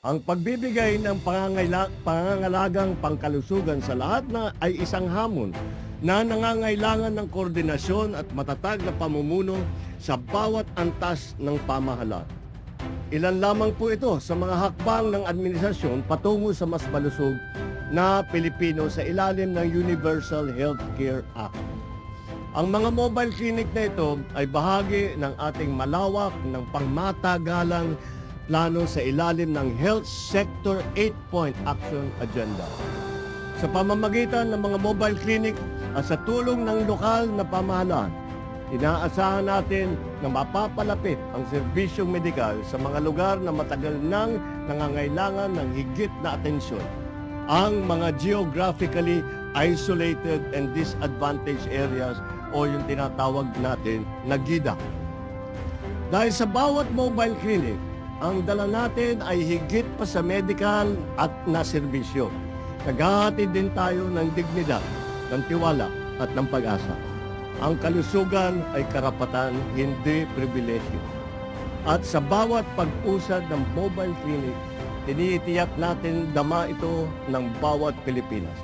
Ang pagbibigay ng pangangalagang pangkalusugan sa lahat na ay isang hamon na nangangailangan ng koordinasyon at matatag na pamumuno sa bawat antas ng pamahalaan. Ilan lamang po ito sa mga hakbang ng administrasyon patungo sa mas malusog na Pilipino sa ilalim ng Universal Healthcare Act. Ang mga mobile clinic na ito ay bahagi ng ating malawak ng pangmatagalang plano sa ilalim ng Health Sector 8-Point Action Agenda. Sa pamamagitan ng mga mobile clinic at sa tulong ng lokal na pamahalaan, inaasahan natin na mapapalapit ang serbisyong medikal sa mga lugar na matagal nang nangangailangan ng higit na atensyon. Ang mga geographically isolated and disadvantaged areas o yung tinatawag natin na GIDA. Dahil sa bawat mobile clinic, ang dala natin ay higit pa sa medical at na serbisyo. Naghahatid din tayo ng dignidad, ng tiwala at ng pag-asa. Ang kalusugan ay karapatan, hindi pribilehyo. At sa bawat pag-usad ng mobile clinic, tinitiyak natin dama ito ng bawat Pilipinas.